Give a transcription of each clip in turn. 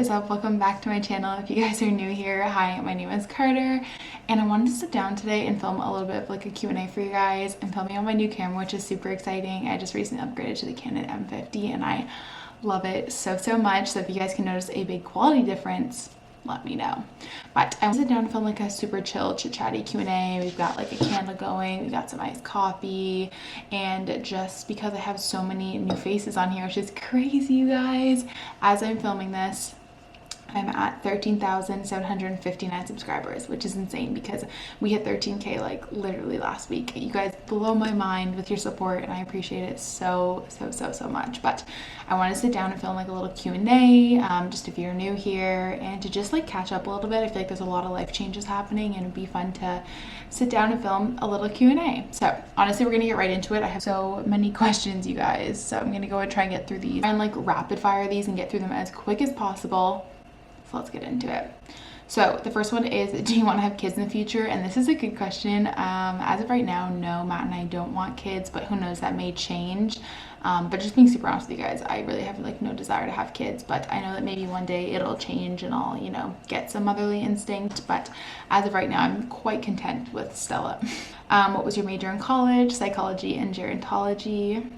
is up? Welcome back to my channel. If you guys are new here, hi, my name is Carter, and I wanted to sit down today and film a little bit of like a Q&A for you guys. I'm filming on my new camera, which is super exciting. I just recently upgraded to the Canon M50 and I love it so much. So if you guys can notice a big quality difference, let me know. But I want to sit down and film like a super chill chit-chatty Q&A. We've got like a candle going, we got some iced coffee, and just because I have so many new faces on here, which is crazy, you guys, as I'm filming this, I'm at 13,759 subscribers, which is insane because we hit 13K like literally last week. You guys blow my mind with your support and I appreciate it so much. But I want to sit down and film like a little Q&A, just if you're new here, and to just like catch up a little bit. I feel like there's a lot of life changes happening and it'd be fun to sit down and film a little Q&A. So honestly, we're gonna get right into it. I have so many questions, you guys, so I'm gonna go and try and get through these and like rapid fire these and get through them as quick as possible. So let's get into it. So the first one is, do you want to have kids in the future? And this is a good question. As of right now, no, Matt and I don't want kids, but who knows, that may change. But just being super honest with you guys, I really have like no desire to have kids, but I know that maybe one day it'll change and I'll, you know, get some motherly instinct. But as of right now, I'm quite content with Stella. What was your major in college? Psychology and gerontology.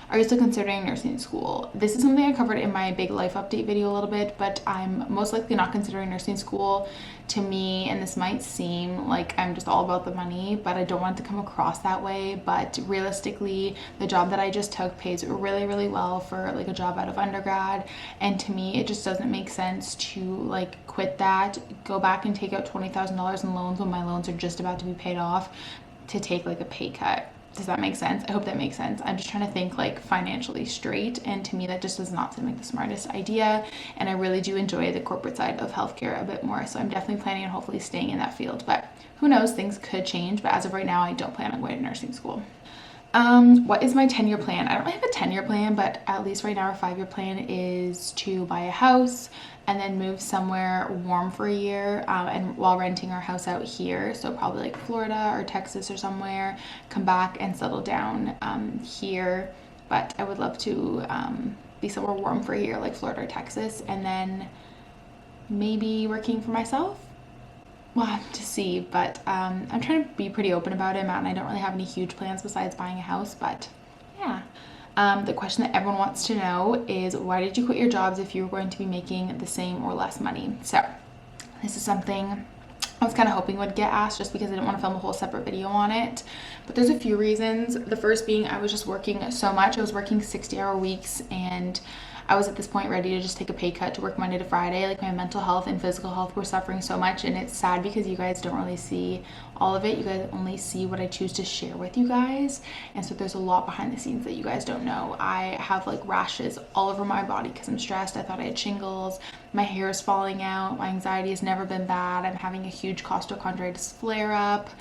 Are you still considering nursing school? This is something I covered in my big life update video a little bit, but I'm most likely not considering nursing school. To me, and this might seem like I'm just all about the money, but I don't want it to come across that way. But realistically, the job that I just took pays really well for like a job out of undergrad, and to me it just doesn't make sense to like quit that, go back and take out $20,000 in loans when my loans are just about to be paid off, to take like a pay cut. Does that make sense? I hope that makes sense. I'm just trying to think like financially straight, and to me that just does not seem like the smartest idea, and I really do enjoy the corporate side of healthcare a bit more, so I'm definitely planning on hopefully staying in that field. But who knows, things could change, but as of right now I don't plan on going to nursing school. What is my 10-year plan? I don't really have a 10-year plan, but at least right now our 5-year plan is to buy a house and then move somewhere warm for a year, and while renting our house out here, so probably like Florida or Texas or somewhere, come back and settle down here. But I would love to be somewhere warm for a year like Florida or Texas, and then maybe working for myself. We'll have to see, but I'm trying to be pretty open about it. Matt and I don't really have any huge plans besides buying a house, but yeah. The question that everyone wants to know is, why did you quit your jobs if you were going to be making the same or less money? So this is something I was kind of hoping would get asked, just because I didn't want to film a whole separate video on it. But there's a few reasons. The first being I was just working so much. I was working 60-hour weeks, and I was at this point ready to just take a pay cut to work Monday to Friday. Like my mental health and physical health were suffering so much, and it's sad because you guys don't really see all of it. You guys only see what I choose to share with you guys, and so there's a lot behind the scenes that you guys don't know. I have like rashes all over my body because I'm stressed. I thought I had shingles. My hair is falling out. My anxiety has never been bad. I'm having a huge costochondritis flare up.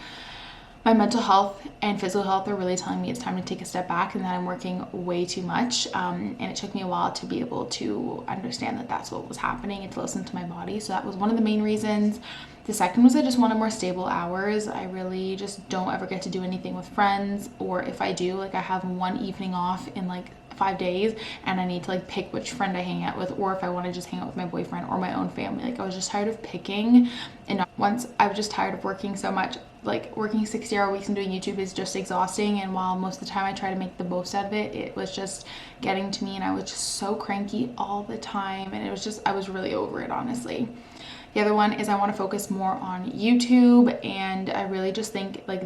My mental health and physical health are really telling me it's time to take a step back and that I'm working way too much. And it took me a while to be able to understand that that's what was happening and to listen to my body. So that was one of the main reasons. The second was I just wanted more stable hours. I really just don't ever get to do anything with friends, or if I do, like I have one evening off in like 5 days and I need to like pick which friend I hang out with, or if I want to just hang out with my boyfriend or my own family. Like I was just tired of picking, and once I was just tired of working so much. Like working 60-hour weeks and doing YouTube is just exhausting, and while most of the time I try to make the most out of it, it was just getting to me and I was just so cranky all the time, and it was just, I was really over it, honestly. The other one is I want to focus more on YouTube, and I really just think like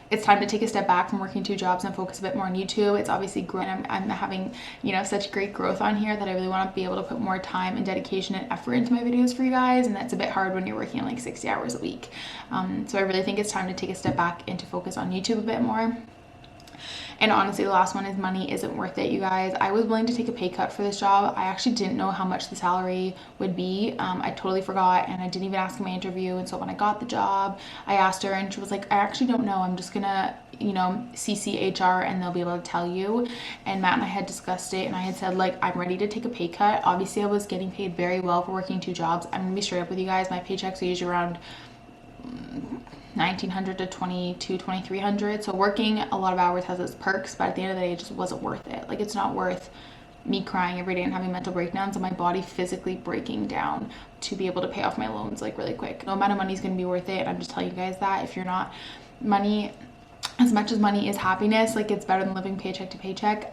it's time to take a step back from working 2 jobs and focus a bit more on YouTube. It's obviously growing. I'm having, you know, such great growth on here that I really want to be able to put more time and dedication and effort into my videos for you guys, and that's a bit hard when you're working like 60 hours a week. So I really think it's time to take a step back and to focus on YouTube a bit more. And honestly, the last one is money isn't worth it, you guys. I was willing to take a pay cut for this job. I actually didn't know how much the salary would be. I totally forgot, and I didn't even ask in my interview. And so when I got the job, I asked her and she was like, I actually don't know. I'm just gonna, you know, CC HR and they'll be able to tell you. And Matt and I had discussed it, and I had said like, I'm ready to take a pay cut. Obviously I was getting paid very well for working 2 jobs. I'm gonna be straight up with you guys. My paychecks are usually around $1,900 to $2,200, $2,300. So working a lot of hours has its perks, but at the end of the day, it just wasn't worth it. Like it's not worth me crying every day and having mental breakdowns and my body physically breaking down to be able to pay off my loans like really quick. No amount of money is going to be worth it. And I'm just telling you guys that if you're not, money, as much as money is happiness, like it's better than living paycheck to paycheck.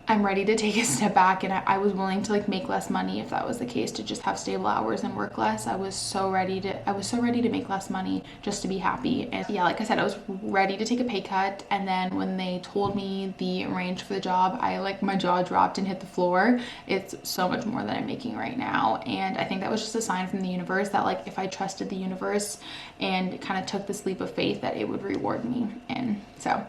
I'm ready to take a step back, and I was willing to like make less money if that was the case, to just have stable hours and work less. I was so ready to make less money just to be happy. And yeah, like I said, I was ready to take a pay cut. And then when they told me the range for the job, my jaw dropped and hit the floor. It's so much more than I'm making right now. And I think that was just a sign from the universe that like if I trusted the universe and kind of took this leap of faith, that it would reward me. And so,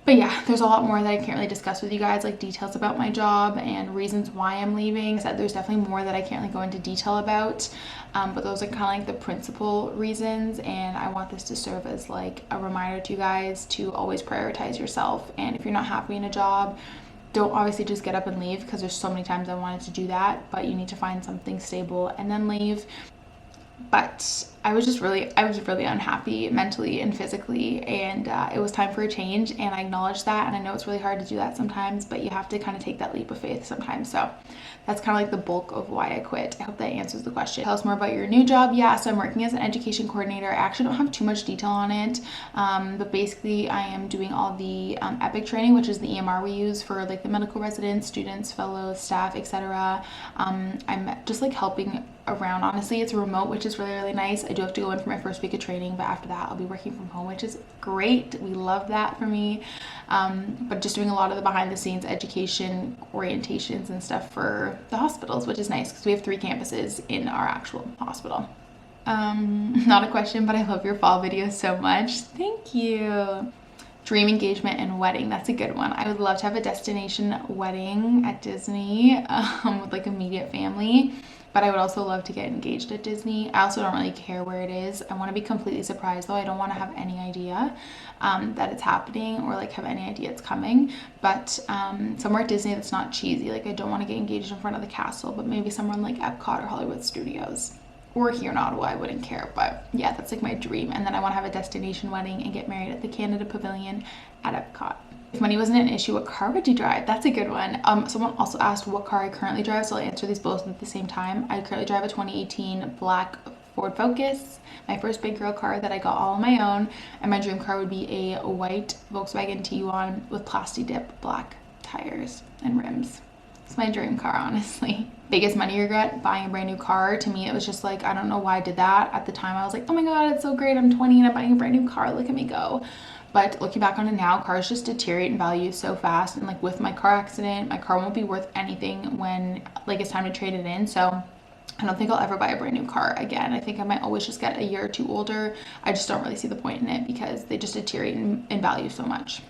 but yeah, there's a lot more that I can't really discuss with you guys, like details about my job and reasons why I'm leaving. So there's definitely more that I can't really go into detail about, but those are kind of like the principal reasons. And I want this to serve as like a reminder to you guys to always prioritize yourself. And if you're not happy in a job, don't obviously just get up and leave, because there's so many times I wanted to do that, but you need to find something stable and then leave. But I was really unhappy mentally and physically, and it was time for a change, and I acknowledged that. And I know it's really hard to do that sometimes, but you have to kind of take that leap of faith sometimes. So that's kind of like the bulk of why I quit. I hope that answers the question. Tell us more about your new job. Yeah, so I'm working as an education coordinator. I actually don't have too much detail on it, but basically I am doing all the EPIC training, which is the EMR we use for like the medical residents, students, fellows, staff, etc. I'm just like helping around. Honestly, it's remote, which is really nice. I do have to go in for my first week of training, but after that I'll be working from home, which is great. We love that for me. But just doing a lot of the behind the scenes education orientations and stuff for the hospitals, which is nice because we have 3 campuses in our actual hospital. Not a question, but I love your fall videos so much. Thank you. Dream engagement and wedding. That's a good one. I would love to have a destination wedding at Disney with like immediate family. But I would also love to get engaged at Disney. I also don't really care where it is. I want to be completely surprised though. I don't want to have any idea that it's happening, or like have any idea it's coming. But somewhere at Disney that's not cheesy. Like I don't want to get engaged in front of the castle, but maybe somewhere in like Epcot or Hollywood Studios. Or here in Ottawa, I wouldn't care. But yeah, that's like my dream. And then I want to have a destination wedding and get married at the Canada Pavilion at Epcot. If money wasn't an issue, what car would you drive? That's a good one. Someone also asked what car I currently drive, so I'll answer these both at the same time. I currently drive a 2018 black Ford Focus, my first big girl car that I got all on my own, and my dream car would be a white Volkswagen Tiguan with plasti dip black tires and rims. It's my dream car, honestly. Biggest money regret? Buying a brand new car. To me, it was just like, I don't know why I did that. At the time, I was like, oh my god, it's so great. I'm 20 and I'm buying a brand new car. Look at me go. But looking back on it now, cars just deteriorate in value so fast. And like with my car accident, my car won't be worth anything when like it's time to trade it in. So I don't think I'll ever buy a brand new car again. I think I might always just get a year or two older. I just don't really see the point in it because they just deteriorate in value so much.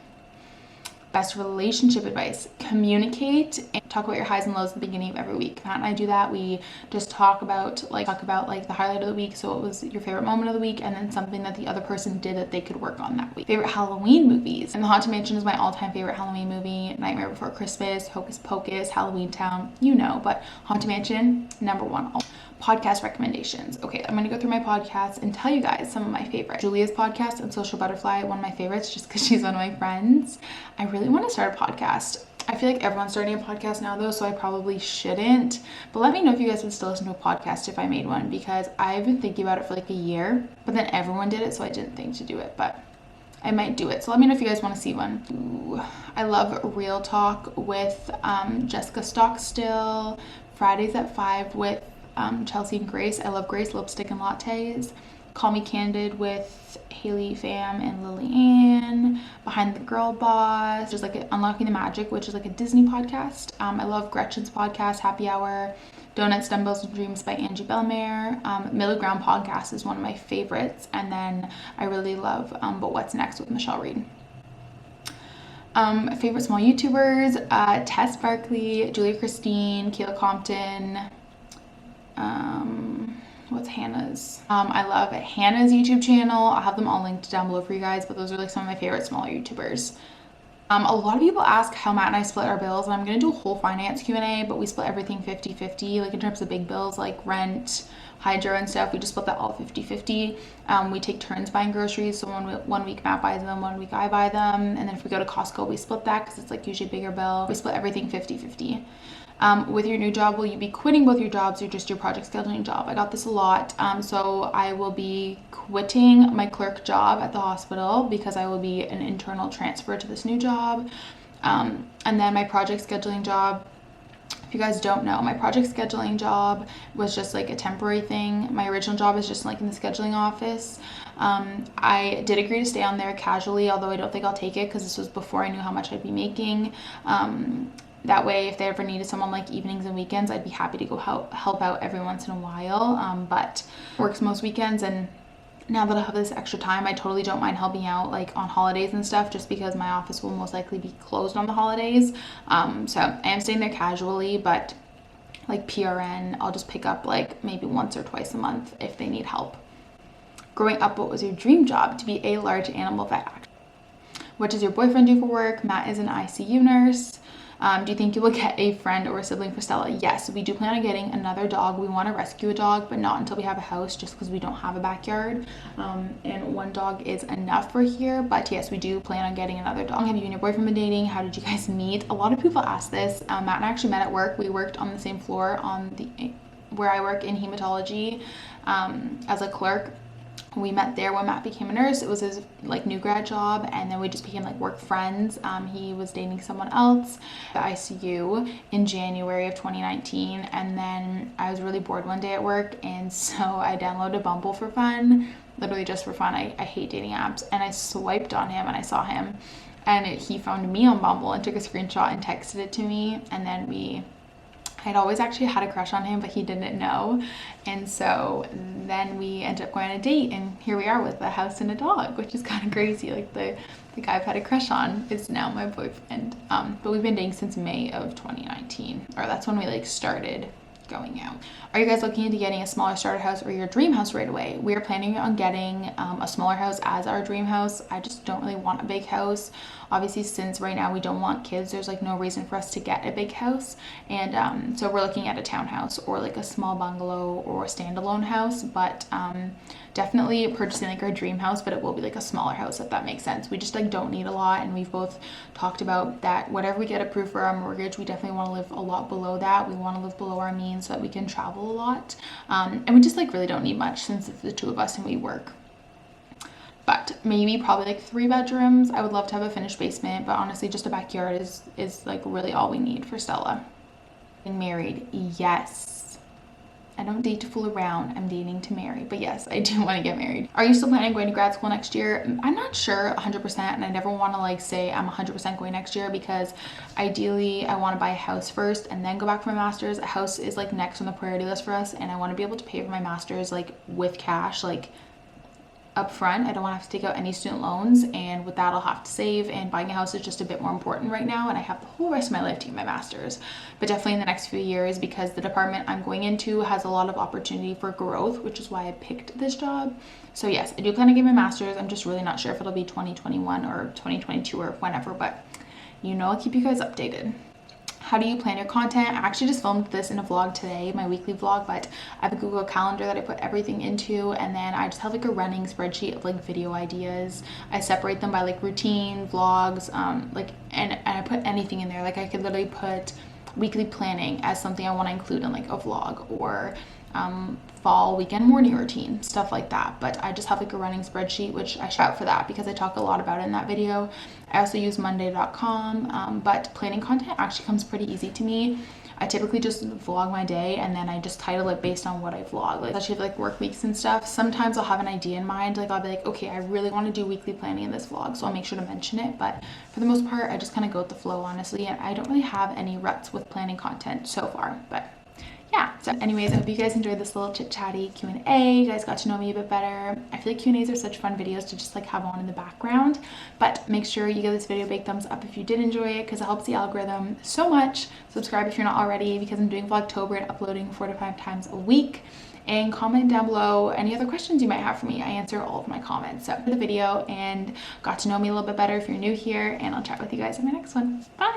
Best relationship advice: communicate and talk about your highs and lows at the beginning of every week. Matt and I do that. We just talk about the highlight of the week. So what was your favorite moment of the week, and then something that the other person did that they could work on that week. Favorite Halloween movies: and The Haunted Mansion is my all-time favorite Halloween movie. Nightmare Before Christmas, Hocus Pocus, Halloween Town, you know, but Haunted Mansion, number one. Podcast recommendations. Okay, I'm gonna go through my podcasts and tell you guys some of my favorites. Julia's podcast and Social Butterfly, one of my favorites just because she's one of my friends. I really want to start a podcast. I feel like everyone's starting a podcast now though, so I probably shouldn't. But let me know if you guys would still listen to a podcast if I made one, because I've been thinking about it for like a year, but then everyone did it, so I didn't think to do it, but I might do it. So let me know if you guys want to see one. Ooh, I love Real Talk with Jessica Stockstill, Fridays at 5 with Chelsea and Grace. I love Grace, Lipstick and Lattes. Call Me Candid with Haley Pham and Lily-Ann. Behind the Girl Boss, just like Unlocking the Magic, which is like a Disney podcast. I love Gretchen's podcast, Happy Hour. Donuts, Dumbbells, and Dreams by Angie Bellemare. Middle Ground podcast is one of my favorites. And then I really love But What's Next with Michelle Reed. Favorite small YouTubers: Tess Barkley, Julia Christine, Kayla Compton. What's Hannah's? I love Hannah's YouTube channel. I'll have them all linked down below for you guys, but those are like some of my favorite smaller YouTubers. A lot of people ask how Matt and I split our bills, and I'm going to do a whole finance Q&A, but we split everything 50-50, like in terms of big bills like rent, hydro and stuff. We just split that all 50-50. We take turns buying groceries, so one week Matt buys them, 1 week I buy them, and then if we go to Costco, we split that because it's like usually a bigger bill. We split everything 50-50. With your new job, will you be quitting both your jobs or just your project scheduling job? I got this a lot. So I will be quitting my clerk job at the hospital because I will be an internal transfer to this new job. And then my project scheduling job, if you guys don't know, my project scheduling job was just like a temporary thing. My original job is just like in the scheduling office. I did agree to stay on there casually, although I don't think I'll take it because this was before I knew how much I'd be making. That way, if they ever needed someone like evenings and weekends, I'd be happy to go help out every once in a while. But works most weekends, and now that I have this extra time, I totally don't mind helping out like on holidays and stuff, just because my office will most likely be closed on the holidays. So I am staying there casually, but like PRN, I'll just pick up like maybe once or twice a month if they need help. Growing up, what was your dream job? To be a large animal vet. What does your boyfriend do for work? Matt is an ICU nurse. Do you think you will get a friend or a sibling for Stella? Yes, we do plan on getting another dog. We want to rescue a dog, but not until we have a house, just because we don't have a backyard. And one dog is enough for here. But yes, we do plan on getting another dog. Have you and your boyfriend been dating? How did you guys meet? A lot of people ask this. Matt and I actually met at work. We worked on the same floor where I work in hematology as a clerk. We met there when Matt became a nurse. It was his like new grad job, and then we just became like work friends. He was dating someone else at ICU in January of 2019, and then I was really bored one day at work, and so I downloaded Bumble for fun, literally just for fun. I hate dating apps, and I swiped on him and I saw him, and he found me on Bumble and took a screenshot and texted it to me, and then I'd always actually had a crush on him, but he didn't know. And so then we ended up going on a date, and here we are with a house and a dog, which is kind of crazy. Like the guy I've had a crush on is now my boyfriend. But we've been dating since May of 2019, or that's when we like started going out. Are you guys looking into getting a smaller starter house or your dream house right away? We are planning on getting a smaller house as our dream house. I just don't really want a big house. Obviously, since right now we don't want kids, there's like no reason for us to get a big house. And so we're looking at a townhouse or like a small bungalow or a standalone house, but definitely purchasing like our dream house, but it will be like a smaller house, if that makes sense. We just like don't need a lot, and we've both talked about that whatever we get approved for our mortgage, we definitely want to live a lot below that. We want to live below our means so that we can travel a lot, and we just like really don't need much since it's the two of us and we work. But maybe probably like 3 bedrooms. I would love to have a finished basement, but honestly just a backyard is like really all we need for Stella. Getting married, yes. I don't date to fool around. I'm dating to marry. But yes, I do want to get married. Are you still planning on going to grad school next year? I'm not sure 100%, and I never want to like say I'm 100% going next year, because ideally I want to buy a house first and then go back for my master's. A house is like next on the priority list for us, and I want to be able to pay for my master's like with cash, like upfront. I don't want to have to take out any student loans, and with that I'll have to save, and buying a house is just a bit more important right now, and I have the whole rest of my life to get my master's. But definitely in the next few years, because the department I'm going into has a lot of opportunity for growth, which is why I picked this job. So yes, I do plan to get my master's. I'm just really not sure if it'll be 2021 or 2022 or whenever, but you know, I'll keep you guys updated. How do you plan your content? I actually just filmed this in a vlog today, my weekly vlog, but I have a Google Calendar that I put everything into, and then I just have like a running spreadsheet of like video ideas. I separate them by like routine, vlogs, and I put anything in there. Like I could literally put weekly planning as something I want to include in like a vlog, or fall weekend morning routine, stuff like that. But I just have like a running spreadsheet, which I shout for that because I talk a lot about it in that video. I also use monday.com, but planning content actually comes pretty easy to me. I typically just vlog my day, and then I just title it based on what I vlog, like especially like work weeks and stuff. Sometimes I'll have an idea in mind, like I'll be like, okay, I really want to do weekly planning in this vlog, so I'll make sure to mention it. But for the most part, I just kind of go with the flow, honestly, and I don't really have any ruts with planning content so far. But yeah, so anyways, I hope you guys enjoyed this little chit-chatty Q&A. You guys got to know me a bit better. I feel like Q&As are such fun videos to just like have on in the background, but make sure you give this video a big thumbs up if you did enjoy it, because it helps the algorithm so much. Subscribe if you're not already, because I'm doing Vlogtober and uploading 4 to 5 times a week. And comment down below any other questions you might have for me. I answer all of my comments. So for the video and got to know me a little bit better if you're new here, and I'll chat with you guys in my next one. Bye!